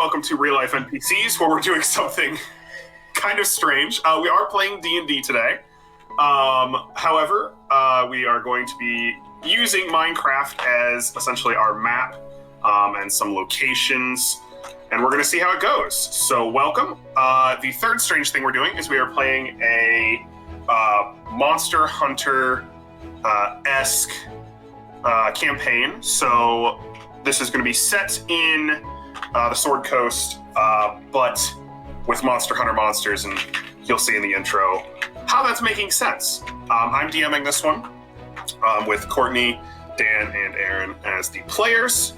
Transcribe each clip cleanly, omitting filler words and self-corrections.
welcome to Real Life NPCs, where we're doing something kind of strange. We are playing D&D today. However, we are going to be using Minecraft as essentially our map and some locations, and we're going to see how it goes. So welcome. The third strange thing we're doing is we are playing a Monster Hunter-esque campaign. So this is going to be set in the Sword Coast, but with Monster Hunter monsters, and you'll see in the intro how that's making sense. I'm DMing this one with Courtney, Dan, and Aaron as the players.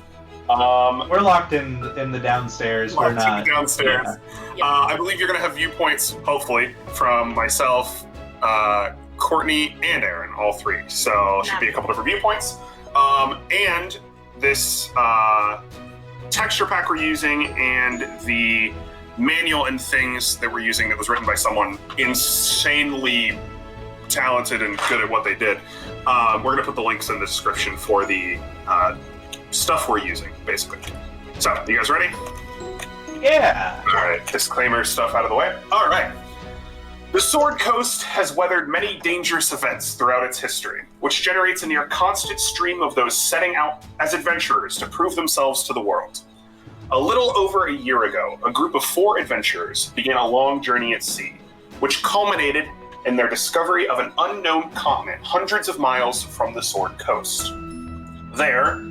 We're locked in the downstairs. We're not downstairs. Yeah. I believe you're going to have viewpoints, hopefully, from myself, Courtney, and Aaron, all three. So should be a couple different viewpoints. And this texture pack we're using and the manual and things that we're using that was written by someone insanely talented and good at what they did. We're going to put the links in the description for the stuff we're using, basically. So, you guys ready? Yeah! Alright, disclaimer stuff out of the way. Alright. The Sword Coast has weathered many dangerous events throughout its history, which generates a near constant stream of those setting out as adventurers to prove themselves to the world. A little over a year ago, a group of 4 adventurers began a long journey at sea, which culminated in their discovery of an unknown continent hundreds of miles from the Sword Coast. There,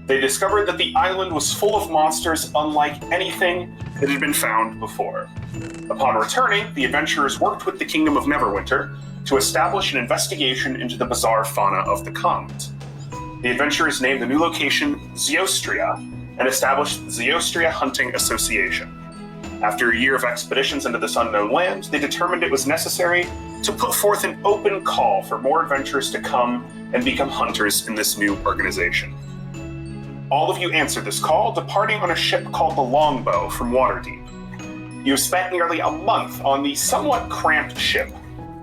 they discovered that the island was full of monsters unlike anything that had been found before. Upon returning, the adventurers worked with the Kingdom of Neverwinter to establish an investigation into the bizarre fauna of the continent. The adventurers named the new location Zeostria and established the Zeostria Hunting Association. After a year of expeditions into this unknown land, they determined it was necessary to put forth an open call for more adventurers to come and become hunters in this new organization. All of you answered this call, departing on a ship called the Longbow from Waterdeep. You spent nearly a month on the somewhat cramped ship,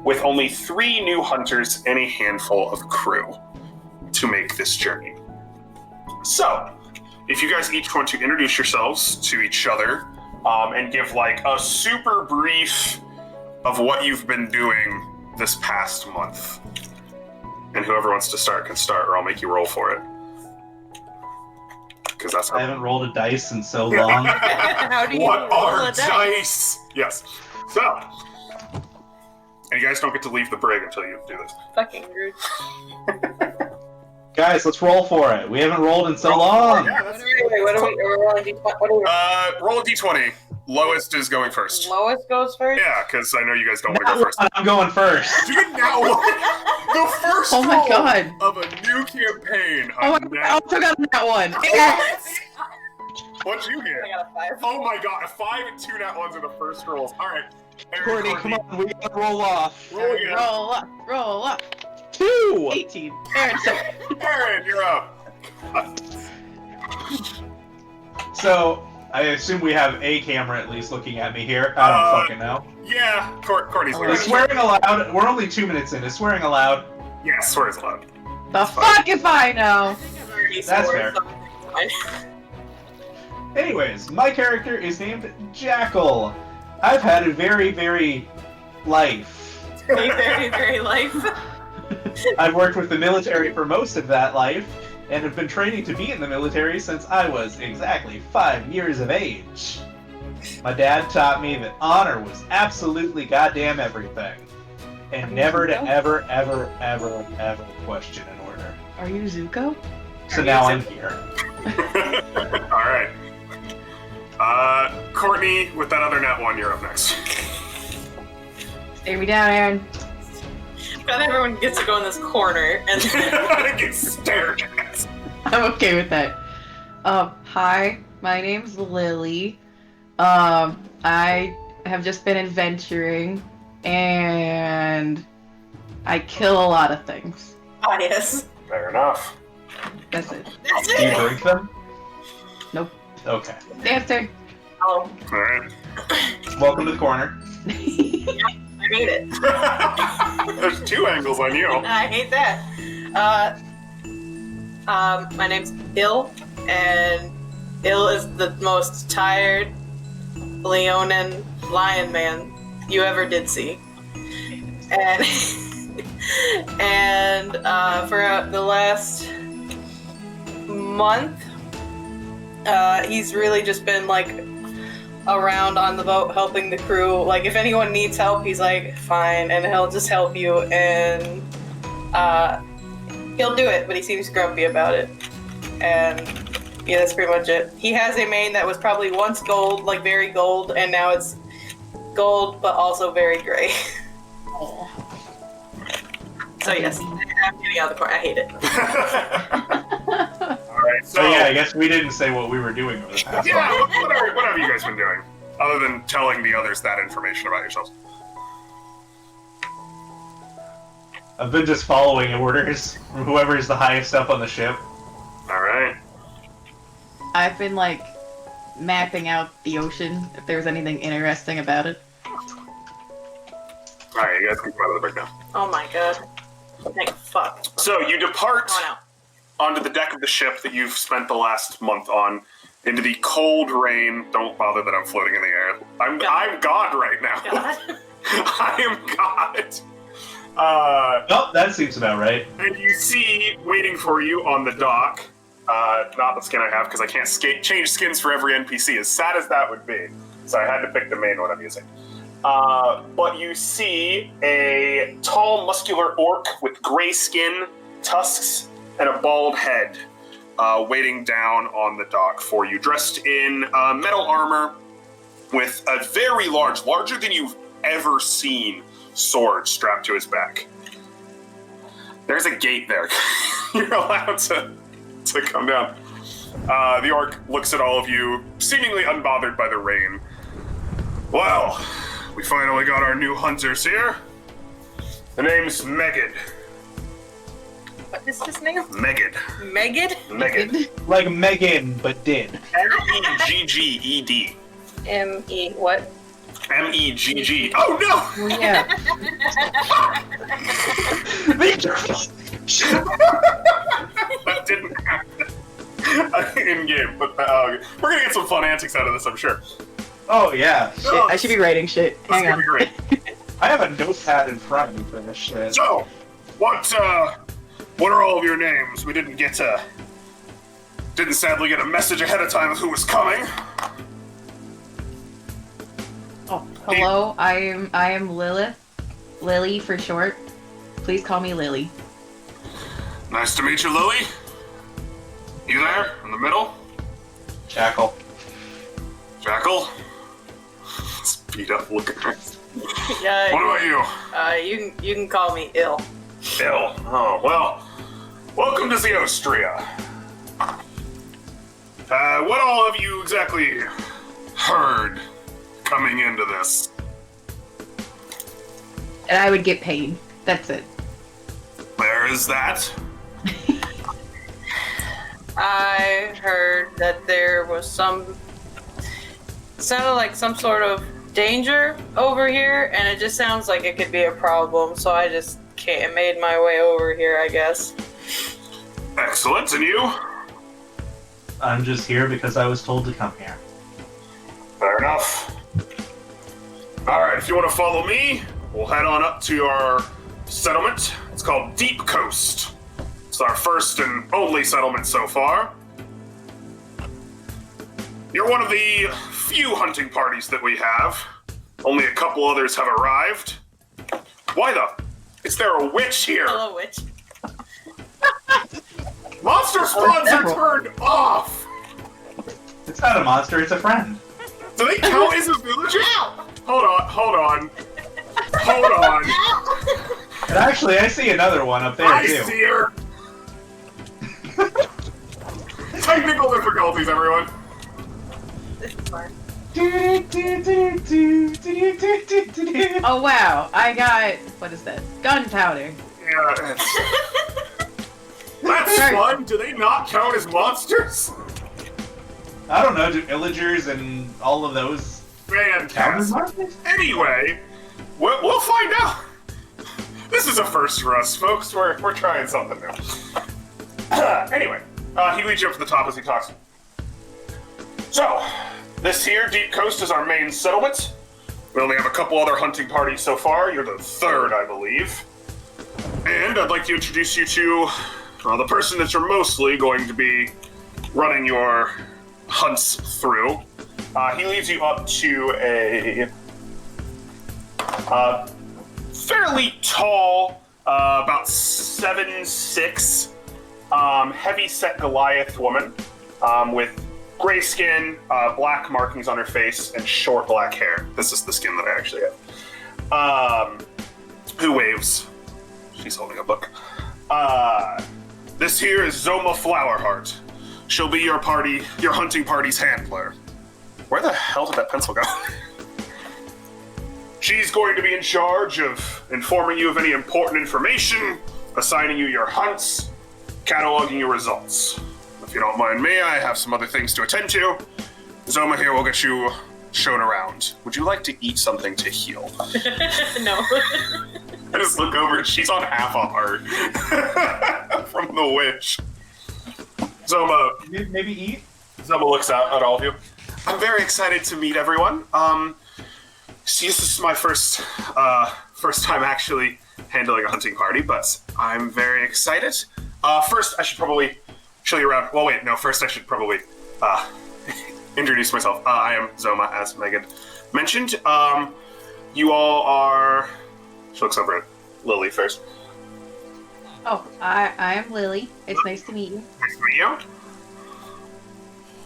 with only 3 new hunters and a handful of crew to make this journey. So, if you guys each want to introduce yourselves to each other and give like a super brief of what you've been doing this past month. And whoever wants to start can start, or I'll make you roll for it. That's I haven't rolled a dice in so long. How do you what roll are a dice? Yes. So, and you guys don't get to leave the brig until you do this. Fucking rude. Guys, let's roll for it. We haven't rolled in so long. Yeah, that's What are we rolling? roll a d20. Lowest is going first. Lowest goes first? Yeah, because I know you guys don't want to go first. I'm going first. Dude, now the first Oh my roll God. of a new campaign. Oh, I also got that one. Yes! What'd you get? I got a 5. Oh my god, a 5 and 2 nat ones are the first rolls. Alright. Courtney, come on, we gotta roll off. Roll again. Roll up. 2! 18. Aaron, Aaron, you're up. So, I assume we have a camera at least looking at me here. I don't fucking know. Yeah, Courtney's looking Is at you. swearing allowed? We're only 2 minutes in. Is swearing allowed? Yeah, swear's allowed. the fuck if I know. That's fair. Anyways, my character is named Jackal. I've had a very, very life. Very, very life. I've worked with the military for most of that life, and have been training to be in the military since I was exactly 5 years of age. My dad taught me that honor was absolutely goddamn everything, and never to ever, ever, ever, ever question an order. Are you Zuko? So now I'm here. Alright. Courtney, with that other nat 1, you're up next. Stare me down, Aaron. Not everyone gets to go in this corner and Get stared at. I'm okay with that. Hi, my name's Lily. I have just been adventuring, and I kill a lot of things. yes. Fair enough. That's it. That's Do you it. drink them? Nope. Okay. Dancer. Oh, Alright. Welcome to the corner. I hate it. There's 2 angles on you. I hate that. My name's Bill, and Il is the most tired Leonin lion man you ever did see. And and for the last month, he's really just been like around on the boat helping the crew. Like if anyone needs help, he's like, fine, and he'll just help you, and he'll do it, but he seems grumpy about it. And yeah, that's pretty much it. He has a mane that was probably once gold, like very gold, and now it's gold but also very gray. Oh. So yes, I'm getting out of the part. I hate it. Alright, So yeah, I guess we didn't say what we were doing over the past yeah, month. what have you guys been doing? Other than telling the others that information about yourselves. I've been just following orders from whoever's the highest up on the ship. Alright. I've been like mapping out the ocean if there was anything interesting about it. Alright, you guys can come out of the breakdown. Oh my god. Thank fuck. So you depart Come on out. onto the deck of the ship that you've spent the last month on, into the cold rain. Don't bother that I'm floating in the air. I'm God right now. God. I am God. Oh, that seems about right. And you see, waiting for you on the dock, not the skin I have, because I can't change skins for every NPC, as sad as that would be. So I had to pick the main one I'm using. But you see a tall, muscular orc with gray skin, tusks, and a bald head waiting down on the dock for you, dressed in metal armor with a very large, larger than you've ever seen, sword strapped to his back. There's a gate there. You're allowed to come down. The orc looks at all of you, seemingly unbothered by the rain. Well, we finally got our new hunters here. The name's Megid. What is his name? Megid. Megid? Megid. Like Megan, but did. Megged. M-E what? Megg. Oh no! Well, yeah. That didn't happen in game, but we're gonna get some fun antics out of this, I'm sure. Oh yeah. Shit, I should be writing shit. This is Hang gonna on. be great. I have a notepad in front of me for this shit. So, what are all of your names? We didn't sadly get a message ahead of time of who was coming. Oh, hello. I am Lilith. Lily for short. Please call me Lily. Nice to meet you, Lily. You there, in the middle? Jackal. Jackal? Speed up, look at her. Yeah. What about you? You can call me Ill. Bill. Oh, well, welcome to Zeostria. What all have you exactly heard coming into this? And I would get paid. That's it. There is that. I heard that there was sounded like some sort of danger over here, and it just sounds like it could be a problem, so I just made my way over here, I guess. Excellent, and you? I'm just here because I was told to come here. Fair enough. Alright, if you want to follow me, we'll head on up to our settlement. It's called Deepcoast. It's our first and only settlement so far. You're one of the few hunting parties that we have. Only a couple others have arrived. Why the? Is there a witch here? Hello, witch. Monster spawns are turned off! It's not a monster, it's a friend. Do they count as a villager? Hold on. And actually, I see another one up there, I too. see her! Technical difficulties, everyone. This is fine. Oh wow, I got, what is that? Gunpowder. Yeah, that's Sorry. fun. Do they not count as monsters? I don't know, do villagers and all of those count as Fantastic. monsters? Anyway, we'll find out. This is a first for us, folks. We're trying something new. Anyway, he leads you up to the top as he talks. So, this here, Deepcoast, is our main settlement. We only have a couple other hunting parties so far. You're the third, I believe. And I'd like to introduce you to the person that you're mostly going to be running your hunts through. He leads you up to a fairly tall, about 7'6", heavy-set Goliath woman with gray skin, black markings on her face, and short black hair. This is the skin that I actually have. Who waves. She's holding a book. This here is Zoma Flowerheart. She'll be your hunting party's handler. Where the hell did that pencil go? She's going to be in charge of informing you of any important information, assigning you your hunts, cataloging your results. If you don't mind me, I have some other things to attend to. Zoma here will get you shown around. Would you like to eat something to heal? No. I just look over, she's on half a heart from the witch. Zoma. Maybe eat? Zoma looks out at all of you. I'm very excited to meet everyone. See, this is my first time actually handling a hunting party, but I'm very excited. First, I should probably show you around. Well, wait, no, first I should probably introduce myself. I am Zoma, as Megan mentioned. You all are... She looks over at Lily first. Oh, I am Lily. It's nice to meet you. Nice to meet you.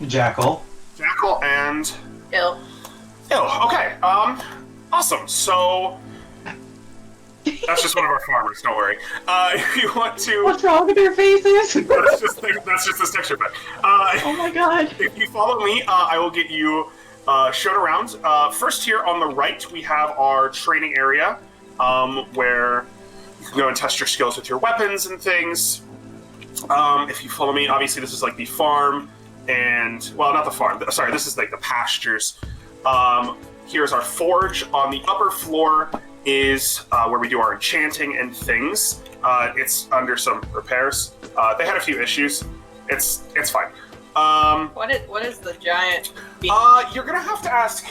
Jackal. Jackal and... Ill. Okay, awesome. So... That's just one of our farmers, don't worry. If you want to... What's wrong with your faces? that's just this texture pack. Oh my god. If you follow me, I will get you shown around. First here on the right, we have our training area, where you can go and test your skills with your weapons and things. If you follow me, obviously this is like the farm, and, well, not the farm, sorry, this is like the pastures. Here's our forge. On the upper floor is where we do our enchanting and things. It's under some repairs. They had a few issues. It's fine. What is the giant beast? You're gonna have to ask.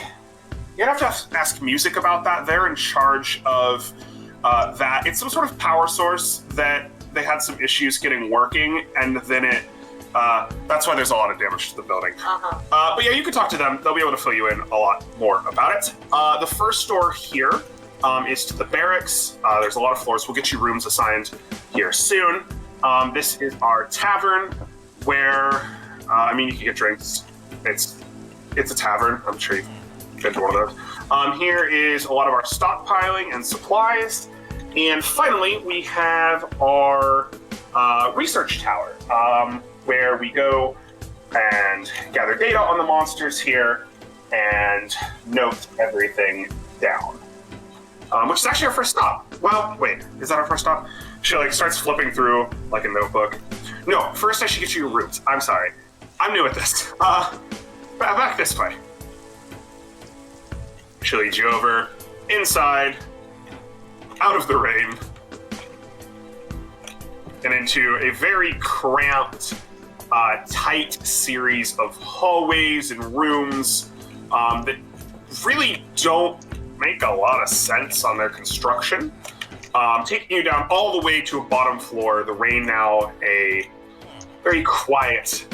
You're gonna have to ask music about that. They're in charge of that. It's some sort of power source that they had some issues getting working, and then it. That's why there's a lot of damage to the building. But yeah, you can talk to them. They'll be able to fill you in a lot more about it. The first door here is to the barracks. There's a lot of floors. We'll get you rooms assigned here soon. This is our tavern, where you can get drinks. It's a tavern. I'm sure you've been to one of those. Here is a lot of our stockpiling and supplies. And finally, we have our research tower, where we go and gather data on the monsters here and note everything down. Which is actually our first stop. Well, wait, is that our first stop? She starts flipping through like a notebook. No, first I should get you your roots. I'm sorry. I'm new at this. Back this way. She'll lead you over, inside, out of the rain, and into a very cramped, tight series of hallways and rooms that really don't make a lot of sense on their construction. Taking you down all the way to a bottom floor, the rain now a very quiet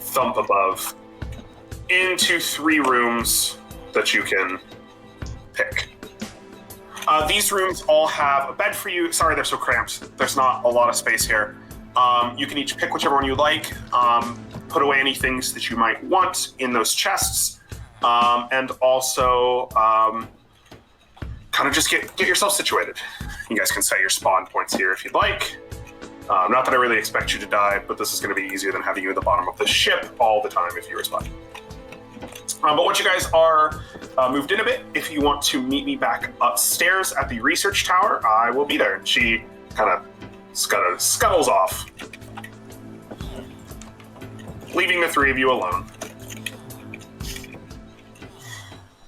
thump above, into 3 rooms that you can pick. These rooms all have a bed for you. Sorry, they're so cramped. There's not a lot of space here. You can each pick whichever one you like, put away any things that you might want in those chests, and also kind of just get yourself situated. You guys can set your spawn points here if you'd like. Not that I really expect you to die, but this is going to be easier than having you at the bottom of the ship all the time if you respond. But once you guys are moved in a bit, if you want to meet me back upstairs at the research tower, I will be there. She kind of scuttles off, leaving the 3 of you alone.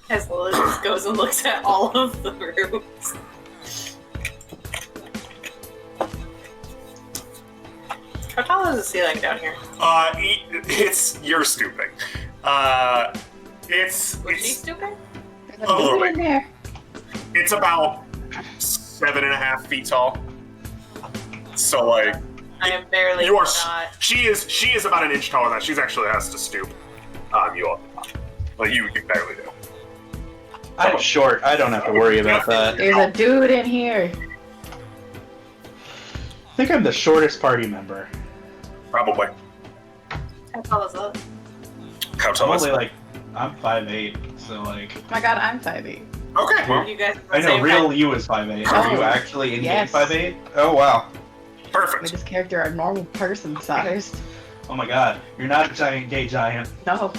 As Lily just goes and looks at all of the rooms. How tall is the ceiling down here? You're stooping. Was she It's stupid? There's a little dude bit. in there. It's about 7.5 feet tall. So like, I am barely you are. not. She is about an inch taller than that. She's actually has to stoop. You all, like you barely do. I'm short. I don't have to worry about that. There's a dude in here. I think I'm the shortest party member. Probably. How tall is that? How I'm tall is only it? like, I'm 5'8", so like... Oh my god, I'm 5'8". Okay, well, You guys are I the know same real height. you is 5'8". Are you Oh, actually in-game yes. 5'8"? Oh wow. With perfect. this character are normal person sized. Oh my god. You're not a giant gay giant. No.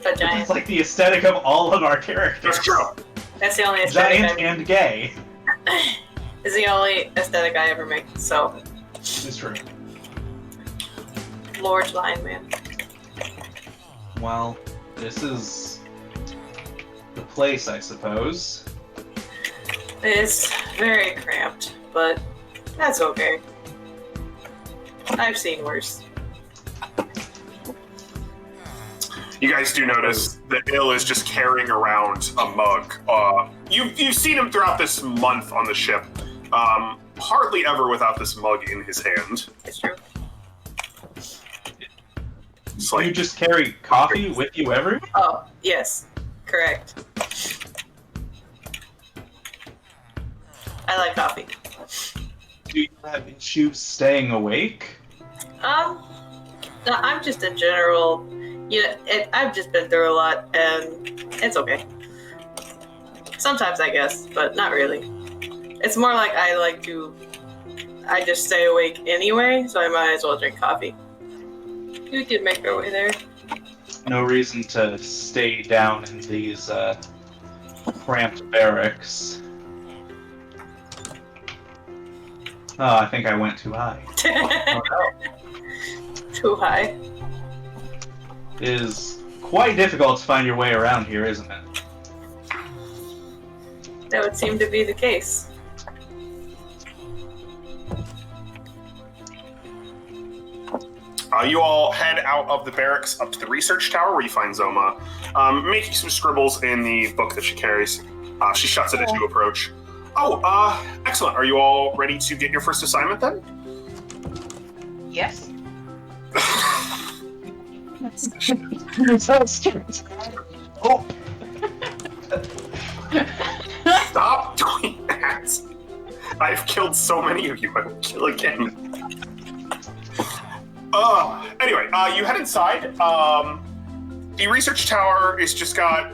But giant. It's like the aesthetic of all of our characters. That's true. That's the only aesthetic Giant and gay. is the only aesthetic I ever make. So, It's true. large line man. Well, this is the place, I suppose. It's very cramped, but that's okay. I've seen worse. You guys do notice that Il is just carrying around a mug. You've seen him throughout this month on the ship. Hardly ever without this mug in his hand. It's true. It's You like, just carry coffee with you everywhere? Oh, yes. Correct. I like coffee. Do you have issues staying awake? No, I'm just in general. I've just been through a lot, and it's okay. Sometimes, I guess, but not really. It's more like I just stay awake anyway, so I might as well drink coffee. We could make our way there. No reason to stay down in these cramped barracks. Oh, I think I went too high. Oh no. Too high. It is quite difficult to find your way around here, isn't it? That would seem to be the case. you all head out of the barracks up to the research tower where you find Zoma, making some scribbles in the book that she carries. She shuts it as you approach. Excellent. Are you all ready to get your first assignment then? Yes. So stupid. Oh. Stop doing that. I've killed so many of you. I will kill again. Anyway, you head inside. The research tower is just got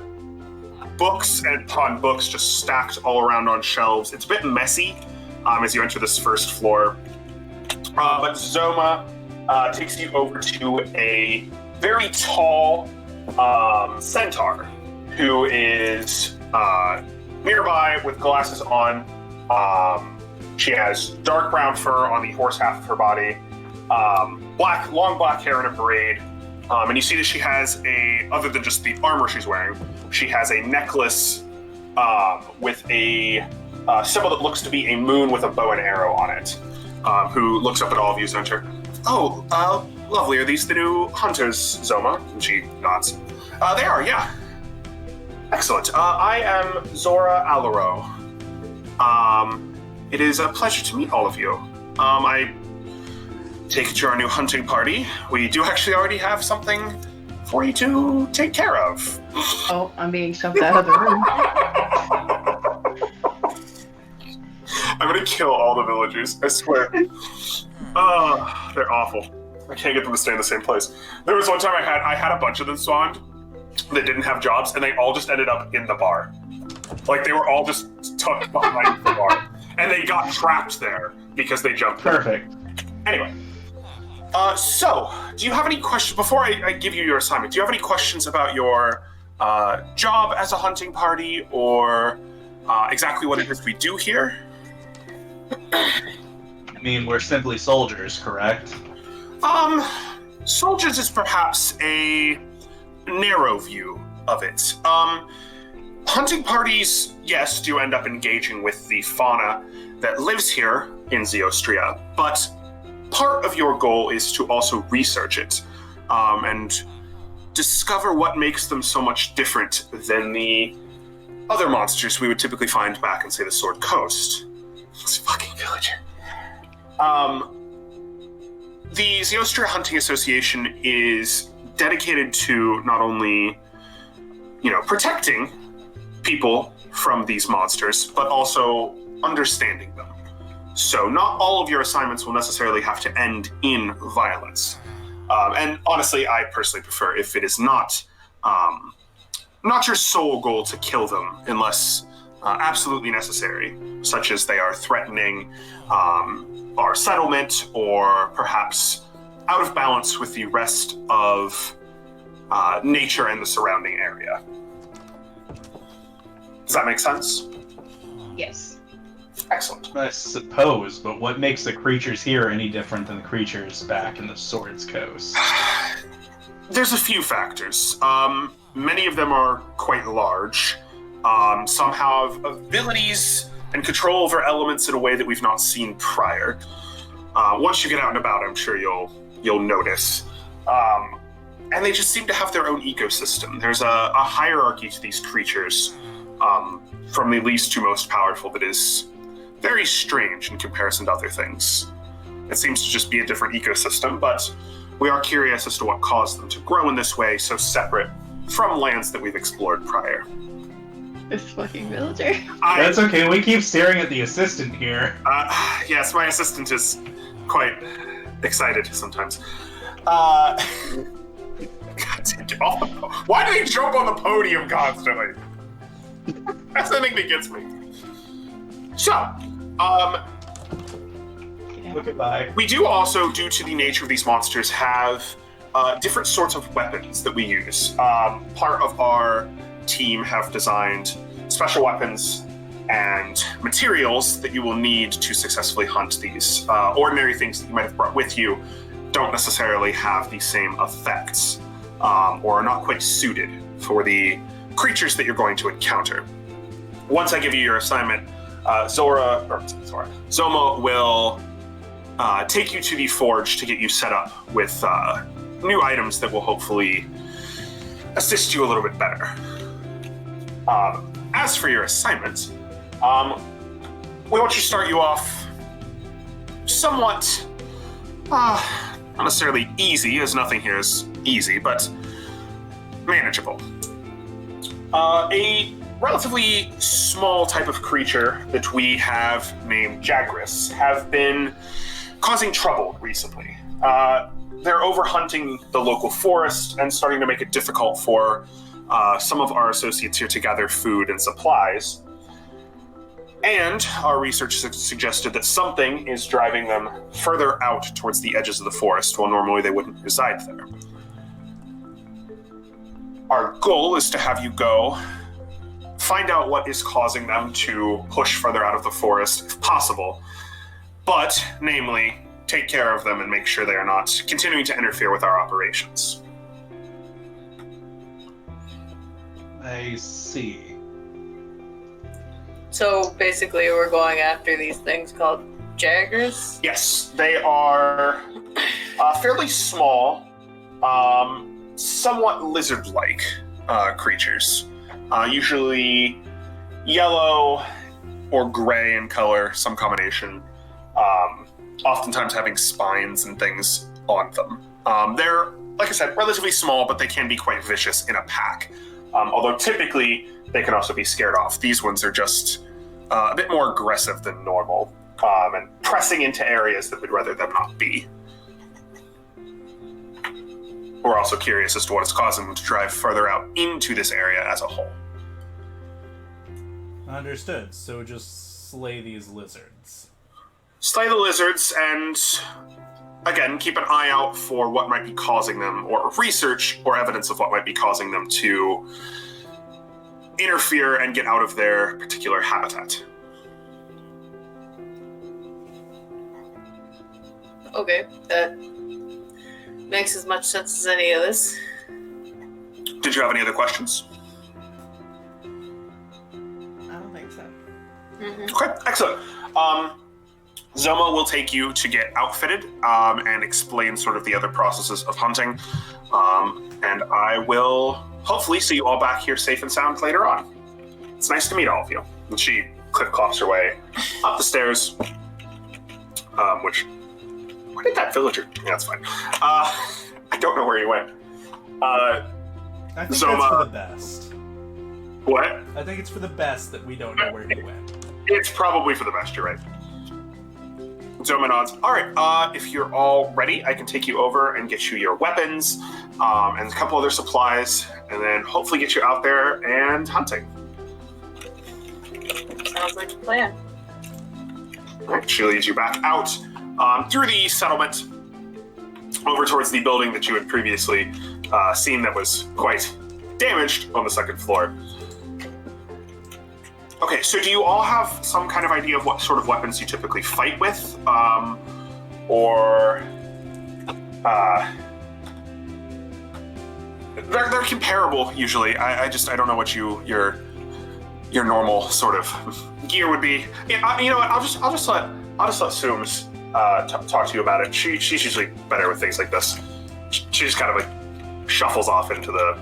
books and upon books just stacked all around on shelves. It's a bit messy as you enter this first floor. But Zoma takes you over to a very tall centaur who is nearby with glasses on. She has dark brown fur on the horse half of her body, long black hair in a braid, and you see that she has other than just the armor she's wearing, she has a necklace with a symbol that looks to be a moon with a bow and arrow on it, who looks up at all of you, Center. Oh, lovely. Are these the new hunters, Zoma? And she nods. They are, yeah. Excellent. I am Zora Alaro. It is a pleasure to meet all of you. I take it you're our new hunting party. We do actually already have something for you to take care of. Oh, I'm being shoved out of the room. I'm gonna kill all the villagers, I swear. They're awful. I can't get them to stay in the same place. There was one time I had a bunch of them spawned that didn't have jobs, and they all just ended up in the bar. Like, they were all just tucked behind the bar. And they got trapped there because they jumped. Perfect. Anyway. So, do you have any questions? Before I give you your assignment, do you have any questions about your job as a hunting party, or exactly what it is we do here? I mean, we're simply soldiers, correct? Soldiers is perhaps a narrow view of it. Hunting parties, yes, do end up engaging with the fauna that lives here in Zeostria, but part of your goal is to also research it and discover what makes them so much different than the other monsters we would typically find back in, say, the Sword Coast. This fucking villager. The Zeostria Hunting Association is dedicated to not only, protecting people from these monsters, but also understanding them. So not all of your assignments will necessarily have to end in violence. And honestly, I personally prefer if it is not your sole goal to kill them unless absolutely necessary, such as they are threatening our settlement or perhaps out of balance with the rest of nature and the surrounding area. Does that make sense? Yes. Excellent. I suppose, but what makes the creatures here any different than the creatures back in the Swords Coast? There's a few factors. Many of them are quite large. Some have abilities and control over elements in a way that we've not seen prior. Once you get out and about, I'm sure you'll notice. And they just seem to have their own ecosystem. There's a hierarchy to these creatures, from the least to most powerful, that is very strange in comparison to other things. It seems to just be a different ecosystem, but we are curious as to what caused them to grow in this way, so separate from lands that we've explored prior. This fucking villager. That's okay, we keep staring at the assistant here. Yes, my assistant is quite excited sometimes. God damn, get off the why do they jump on the podium constantly? That's the thing that gets me. So, Look at bye. we do also, due to the nature of these monsters, have different sorts of weapons that we use. Part of our team have designed special weapons and materials that you will need to successfully hunt these. Ordinary things that you might have brought with you don't necessarily have the same effects, or are not quite suited for the creatures that you're going to encounter. Once I give you your assignment, Zoma will take you to the forge to get you set up with new items that will hopefully assist you a little bit better. As for your assignment, we want to start you off somewhat, not necessarily easy, as nothing here is easy, but manageable. A relatively small type of creature that we have named Jagras have been causing trouble recently. They're overhunting the local forest and starting to make it difficult for some of our associates here to gather food and supplies. And our research suggested that something is driving them further out towards the edges of the forest, while normally they wouldn't reside there. Our goal is to have you go find out what is causing them to push further out of the forest, if possible, but, namely, take care of them and make sure they are not continuing to interfere with our operations. I see. So basically, we're going after these things called Jaggers. Yes, they are fairly small, somewhat lizard-like creatures. Usually yellow or gray in color, some combination. Oftentimes having spines and things on them. They're, like I said, relatively small, but they can be quite vicious in a pack. Although typically they can also be scared off. These ones are just a bit more aggressive than normal, and pressing into areas that we'd rather them not be. We're also curious as to what is causing them to drive further out into this area as a whole. Understood. So just slay these lizards. Slay the lizards and, again, keep an eye out for what might be causing them, or research or evidence of what might be causing them to interfere and get out of their particular habitat. Okay, that makes as much sense as any of this. Did you have any other questions? I don't think so. Mm-hmm. Okay, excellent. Zoma will take you to get outfitted and explain sort of the other processes of hunting. And I will hopefully see you all back here safe and sound later on. It's nice to meet all of you. And she clip-clops her way up the stairs, which... Where did that villager... Yeah, that's fine. I don't know where he went. I think Zoma, that's for the best. What? I think it's for the best that we don't know where he went. It's probably for the best, you're right. Zoma nods. All right, if you're all ready, I can take you over and get you your weapons and a couple other supplies, and then hopefully get you out there and hunting. Sounds like a plan. All right, she leads you back out through the settlement over towards the building that you had previously seen that was quite damaged on the second floor. Okay, so do you all have some kind of idea of what sort of weapons you typically fight with? They're comparable usually. I don't know what your normal sort of gear would be. Yeah, you know what? I'll just let Sooms talk to you about it. She's usually better with things like this. She just kind of like shuffles off into the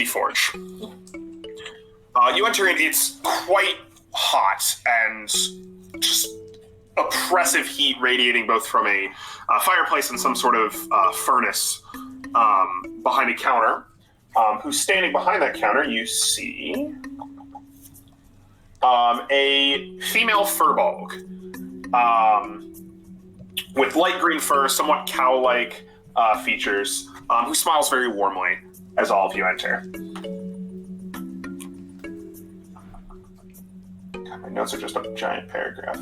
forge. You enter in, it's quite hot and just oppressive heat radiating both from a fireplace and some sort of furnace behind a counter. Who's standing behind that counter, you see a female furbolg with light green fur, somewhat cow-like features, who smiles very warmly as all of you enter. God, my notes are just a giant paragraph.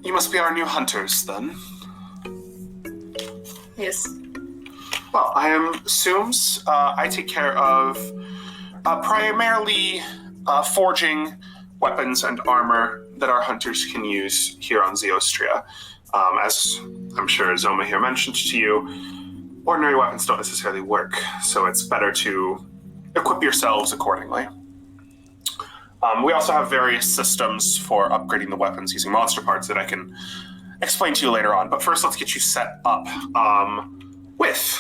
You must be our new hunters, then. Yes. Well, I am Sooms. I take care of primarily forging weapons and armor that our hunters can use here on Zeostria. As I'm sure Zoma here mentioned to you, ordinary weapons don't necessarily work, so it's better to equip yourselves accordingly. We also have various systems for upgrading the weapons using monster parts that I can explain to you later on. But first, let's get you set up with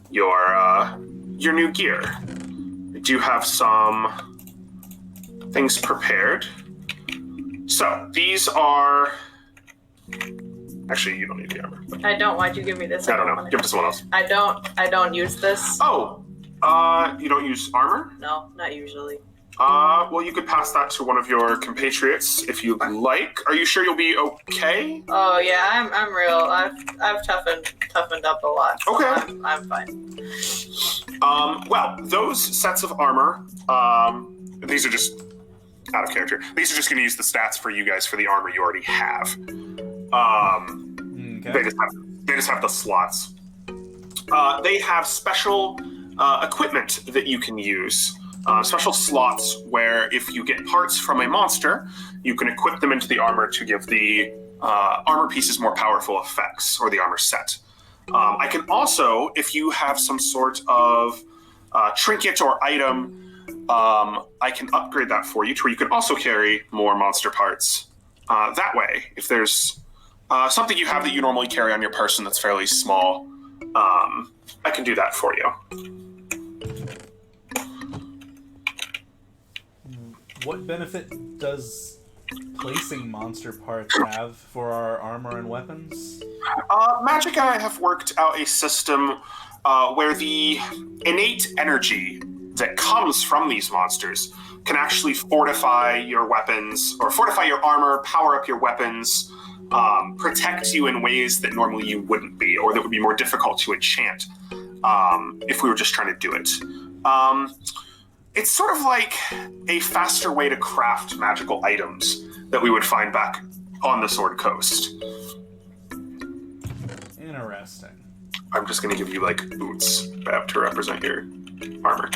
your new gear. I do have some things prepared. So these are... Actually, you don't need the armor. I don't. Why'd you give me this? I don't know. Give it to someone else. I don't use this. Oh, you don't use armor? No, not usually. Well, you could pass that to one of your compatriots if you'd like. Are you sure you'll be okay? Oh yeah, I'm real. I've toughened up a lot. So Okay. I'm fine. Well, those sets of armor, these are just out of character. These are just going to use the stats for you guys for the armor you already have. Okay. They just have the slots. They have special equipment that you can use. Special slots where if you get parts from a monster, you can equip them into the armor to give the armor pieces more powerful effects, or the armor set. I can also, if you have some sort of trinket or item, I can upgrade that for you to where you can also carry more monster parts. That way, if there's something you have that you normally carry on your person that's fairly small, I can do that for you. What benefit does placing monster parts have for our armor and weapons? Magic and I have worked out a system where the innate energy that comes from these monsters can actually fortify your weapons, or fortify your armor, power up your weapons, protect you in ways that normally you wouldn't be, or that would be more difficult to enchant if we were just trying to do it. It's sort of like a faster way to craft magical items that we would find back on the Sword Coast. Interesting. I'm just going to give you, like, boots to represent your armor.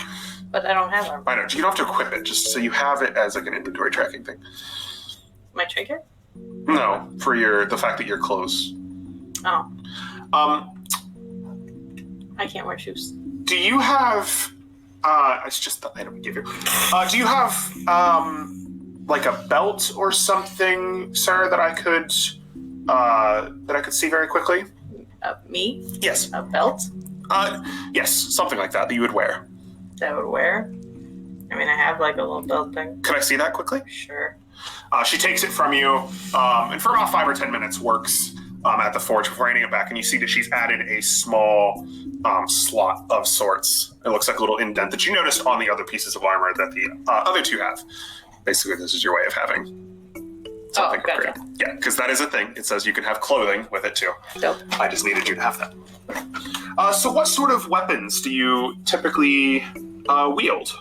But I don't have armor. I know, you don't have to equip it, just so you have it as, like, an inventory tracking thing. My trinket? No, for the fact that you're close. Oh. I can't wear shoes. Do you have It's just the item I gave you. Do you have, like a belt or something, sir, that I could see very quickly? Me? Yes. A belt? Yes, something like that you would wear. That I would wear? I mean, I have like a little belt thing. Could I see that quickly? Sure. She takes it from you, and for about 5 or 10 minutes works at the forge before handing it back, and you see that she's added a small slot of sorts. It looks like a little indent that you noticed on the other pieces of armor that the other two have. Basically, this is your way of having something gotcha. upgraded. Yeah, because that is a thing. It says you can have clothing with it too. Dope. I just needed you to have that. So what sort of weapons do you typically wield?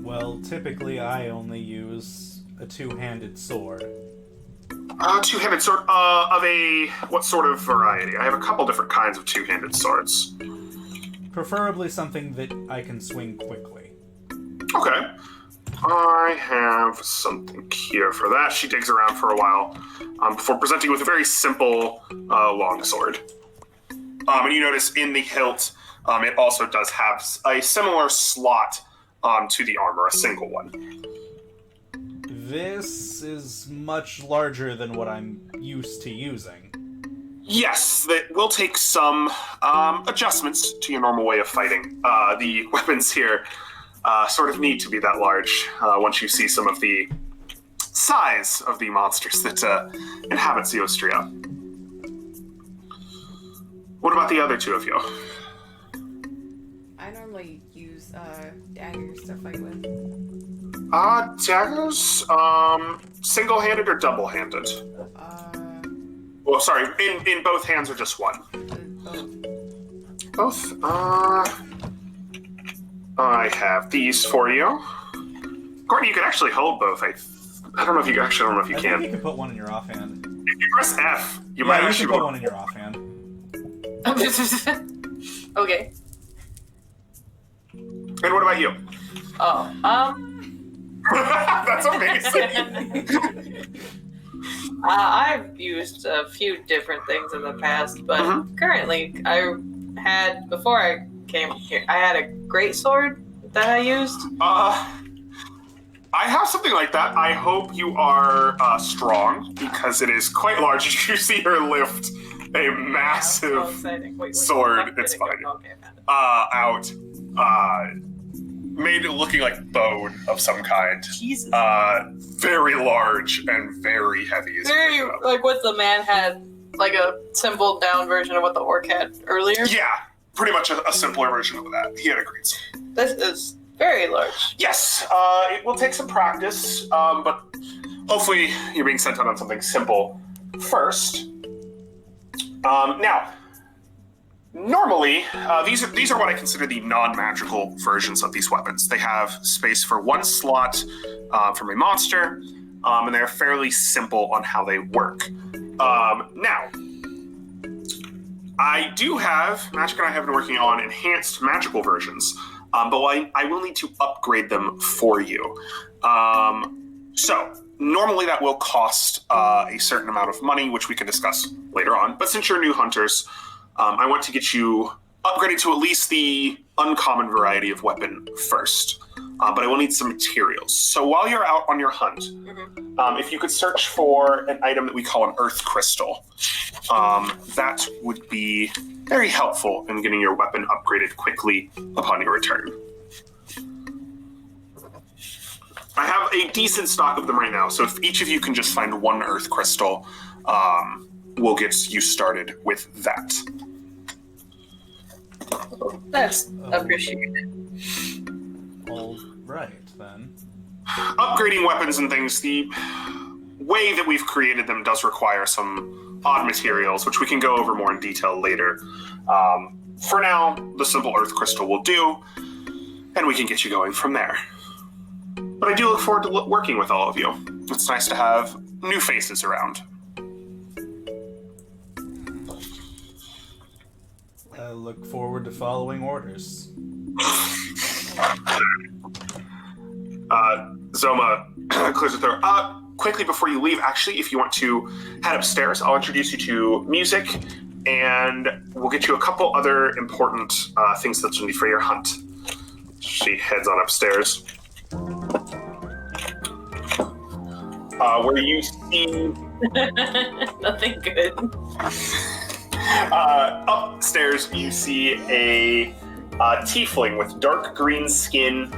Well, typically I only use a two-handed sword. Two-handed sword of a what sort of variety? I have a couple different kinds of two-handed swords. Preferably something that I can swing quickly. Okay. I have something here for that. She digs around for a while before presenting with a very simple longsword. And you notice in the hilt, it also does have a similar slot to the armor, a single one. This is much larger than what I'm used to using. Yes, that will take some adjustments to your normal way of fighting. The weapons here sort of need to be that large once you see some of the size of the monsters that inhabit Zeostria. What about the other two of you? I normally use daggers to fight with. Daggers? Single-handed or double-handed? Well, sorry, in both hands or just one? Both. Both? I have these for you. Courtney, you can actually hold both. I don't know if you I think you can. can put one in your offhand. If you press F, you Yeah, might you actually can put one in your offhand. Okay. And what about you? Oh, That's amazing. I've used a few different things in the past, but currently before I came here, I had a great sword that I used. I have something like that. I hope you are strong because it is quite large. You see her lift a massive sword. It's fine. Okay, found it. Out. Made it looking like bone of some kind. Jesus. Very large and very heavy. Very, like what the man had, like a simple down version of what the orc had earlier. Yeah, pretty much a simpler version of that. He had a great sword. This is very large. Yes, it will take some practice, but hopefully you're being sent out on something simple first. Now, normally, these are what I consider the non-magical versions of these weapons. They have space for one slot from a monster, and they're fairly simple on how they work. Now, I do have, Magic and I have been working on enhanced magical versions, but I will need to upgrade them for you. So, normally that will cost a certain amount of money, which we can discuss later on, but since you're new hunters, I want to get you upgraded to at least the uncommon variety of weapon first. But I will need some materials. So while you're out on your hunt, if you could search for an item that we call an earth crystal, that would be very helpful in getting your weapon upgraded quickly upon your return. I have a decent stock of them right now, so if each of you can just find one earth crystal, we'll get you started with that. That's appreciated. All right, then. Upgrading weapons and things, the way that we've created them does require some odd materials, which we can go over more in detail later. For now, the simple earth crystal will do, and we can get you going from there. But I do look forward to working with all of you. It's nice to have new faces around. I look forward to following orders. Zoma clears her throat. Quickly before you leave, actually, if you want to head upstairs, I'll introduce you to Music and we'll get you a couple other important things that you'll need for your hunt. She heads on upstairs. Where you see... Nothing good. Upstairs, you see a tiefling with dark green skin,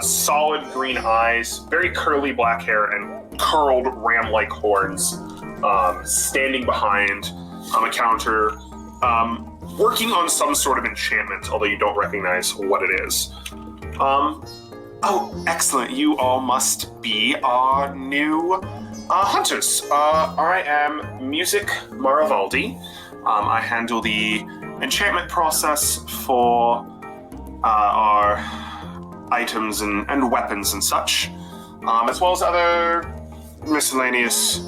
solid green eyes, very curly black hair, and curled ram-like horns, standing behind a counter, working on some sort of enchantment, although you don't recognize what it is. Oh, excellent. You all must be our new hunters. I am Music Maravaldi. I handle the enchantment process for our items and weapons and such, as well as other miscellaneous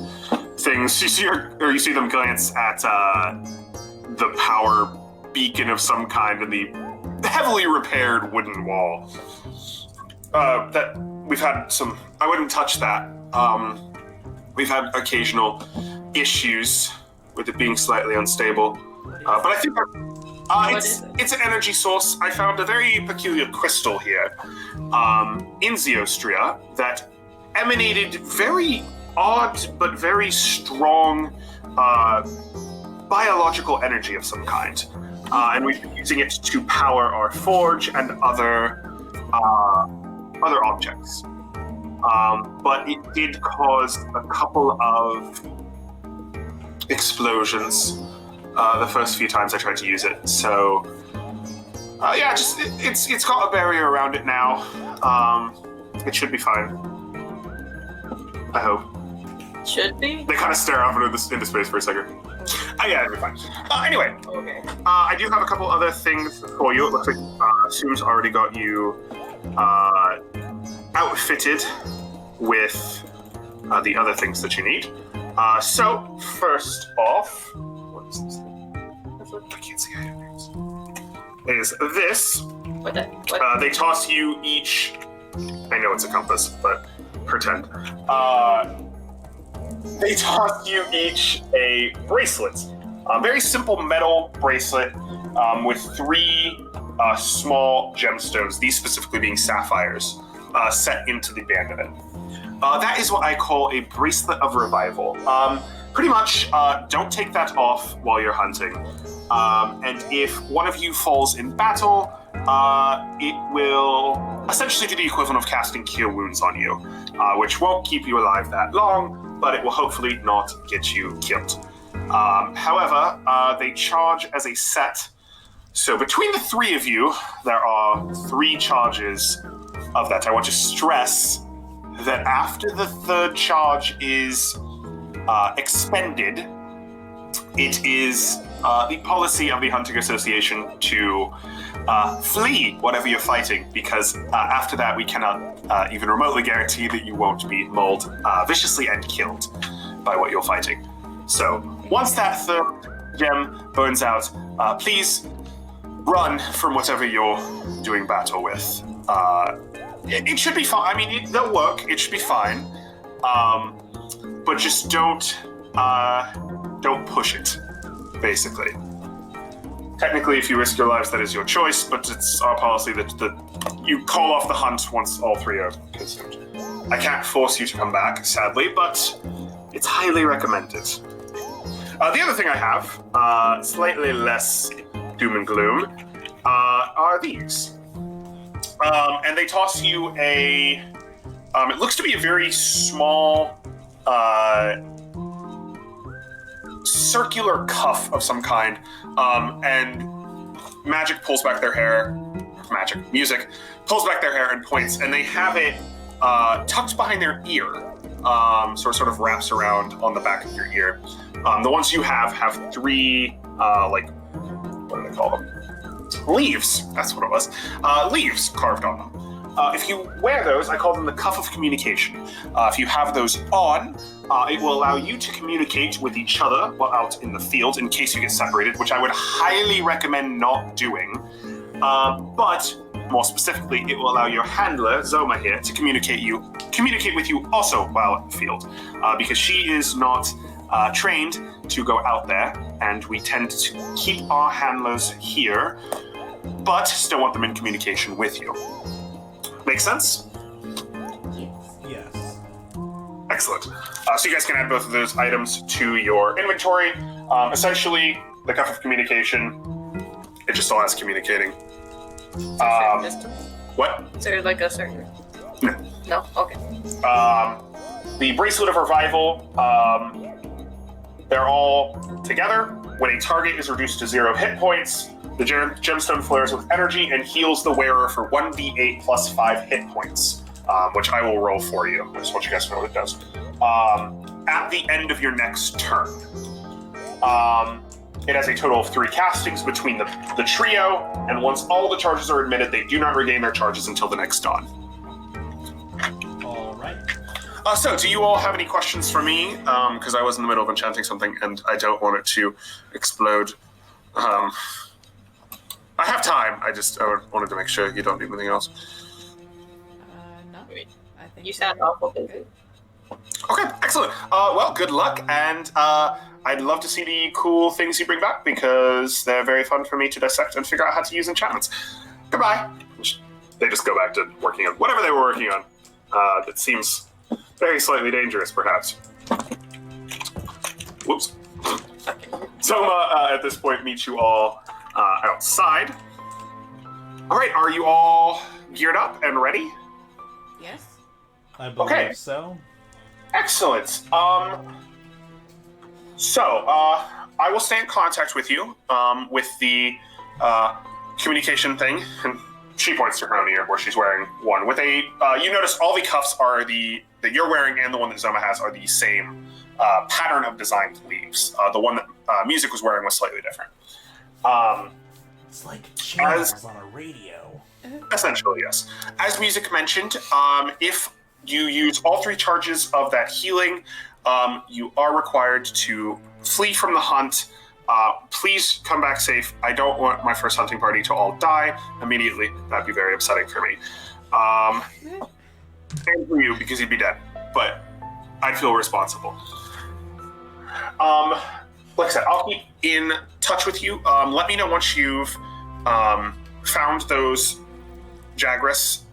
things. You see them glance at the power beacon of some kind in the heavily repaired wooden wall. That we've had some. I wouldn't touch that. We've had occasional issues with it being slightly unstable, but I think it's an energy source. I found a very peculiar crystal here in Zeostria that emanated very odd but very strong biological energy of some kind, and we've been using it to power our forge and other objects. But it did cause a couple of explosions the first few times I tried to use it. So, it's got a barrier around it now. It should be fine. I hope. Should be? They kind of stare off into space for a second. Yeah, it'll be fine. Anyway, Okay. I do have a couple other things for you. It looks like Sue's already got you outfitted with the other things that you need. So, first off, what is this thing? I can't see items. Is this. What? They toss you each. I know it's a compass, but pretend. They toss you each a bracelet. A very simple metal bracelet with 3 small gemstones, these specifically being sapphires, set into the band of it. That is what I call a Bracelet of Revival. Pretty much, don't take that off while you're hunting. And if one of you falls in battle, it will essentially do the equivalent of casting Cure Wounds on you, which won't keep you alive that long, but it will hopefully not get you killed. However, they charge as a set. So between the 3 of you, there are 3 charges of that. I want to stress that after the 3rd charge is expended, it is the policy of the Hunting Association to flee whatever you're fighting, because after that we cannot even remotely guarantee that you won't be mauled viciously and killed by what you're fighting. So once that 3rd gem burns out, please run from whatever you're doing battle with. It should be fine. I mean, they'll work. It should be fine. But just don't push it, basically. Technically, if you risk your lives, that is your choice, but it's our policy that you call off the hunt once all 3 are consumed. I can't force you to come back, sadly, but it's highly recommended. The other thing I have, slightly less doom and gloom, are these. And they toss you a... it looks to be a very small, circular cuff of some kind, and music pulls back their hair and points, and they have it tucked behind their ear, so it sort of wraps around on the back of your ear. The ones you have 3, what do they call them? Leaves, that's what it was. Leaves carved on them. If you wear those, I call them the Cuff of Communication. If you have those on, it will allow you to communicate with each other while out in the field in case you get separated, which I would highly recommend not doing. But more specifically, it will allow your handler, Zoma here, to communicate with you also while in the field, because she is not trained to go out there, and we tend to keep our handlers here, but still want them in communication with you. Make sense? Yes. Excellent. So you guys can add both of those items to your inventory. Essentially, the cuff of communication, it just all has communicating. What? Is there like a certain? No. No. Okay. The Bracelet of Revival, they're all together. When a target is reduced to 0 hit points, the gemstone flares with energy and heals the wearer for 1d8 plus 5 hit points, which I will roll for you. I just want you guys to know what it does. At the end of your next turn. It has a total of 3 castings between the trio, and once all the charges are admitted, they do not regain their charges until the next dawn. All right. So, do you all have any questions for me? Because I was in the middle of enchanting something, and I don't want it to explode. I have time. I wanted to make sure you don't need anything else. No. I think You sound awful busy. Okay, excellent. Well, good luck, and I'd love to see the cool things you bring back, because they're very fun for me to dissect and figure out how to use enchantments. Goodbye. They just go back to working on whatever they were working on. That seems very slightly dangerous, perhaps. Whoops. Soma, at this point, meets you all outside. All right, are you all geared up and ready? Yes. I believe Okay. so. Excellent. So, I will stay in contact with you with the communication thing. And she points to her own ear where she's wearing one. With a, you notice all the cuffs are that you're wearing and the one that Zoma has are the same pattern of designed leaves. The one that Music was wearing was slightly different. It's like channels on a radio. Essentially, yes. As Music mentioned, if you use all 3 charges of that healing, you are required to flee from the hunt. Please come back safe. I don't want my first hunting party to all die immediately. That'd be very upsetting for me. And for you, because you'd be dead. But I'd feel responsible. Like I said, I'll keep in touch with you. Let me know once you've found those Jagras.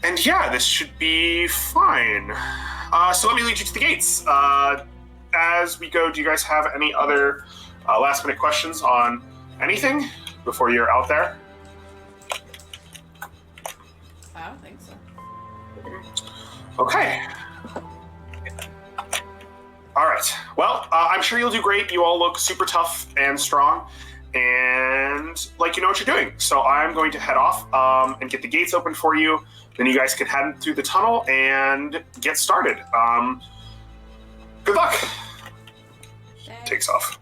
And yeah, this should be fine. So let me lead you to the gates. As we go, do you guys have any other last-minute questions on anything before you're out there? I don't think so. Okay. All right. Well, I'm sure you'll do great. You all look super tough and strong, and like you know what you're doing. So I'm going to head off and get the gates open for you. Then you guys can head through the tunnel and get started. Good luck. Takes off.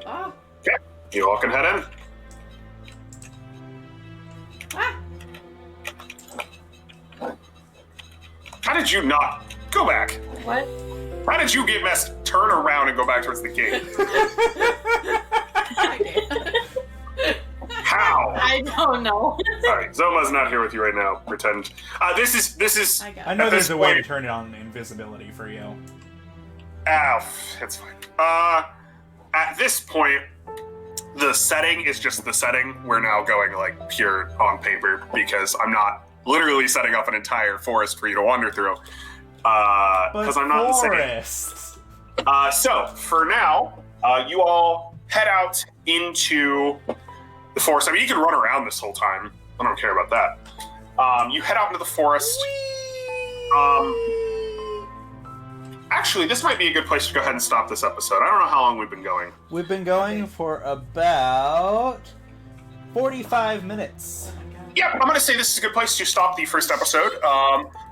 Oh. Okay. You all can head in. Ah. How did you not go back? What? How did you get messed? Turn around and go back towards the gate. I did. How? I don't know. All right, Zoma's not here with you right now. Pretend. This is. I got I it. know At there's this a way to point- turn it on invisibility for you. It's fine. At this point, the setting is just the setting. We're now going like pure on paper because I'm not literally setting up an entire forest for you to wander through. Because I'm not insane. Forest. So for now, you all head out into the forest. I mean, you can run around this whole time. I don't care about that. You head out into the forest. Actually, this might be a good place to go ahead and stop this episode. I don't know how long we've been going. We've been going for about 45 minutes. Yep, I'm going to say this is a good place to stop the first episode.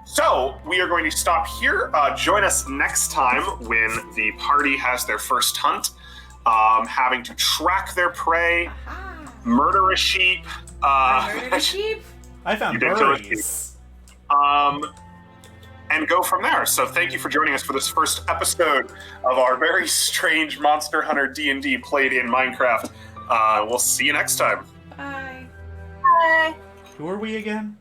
So we are going to stop here. Join us next time when the party has their first hunt, having to track their prey, murder a sheep. Murdered a sheep. I found You did kill a birdies. And go from there. So thank you for joining us for this first episode of our very strange Monster Hunter D&D played in Minecraft. We'll see you next time. Bye. Bye. Who are we again?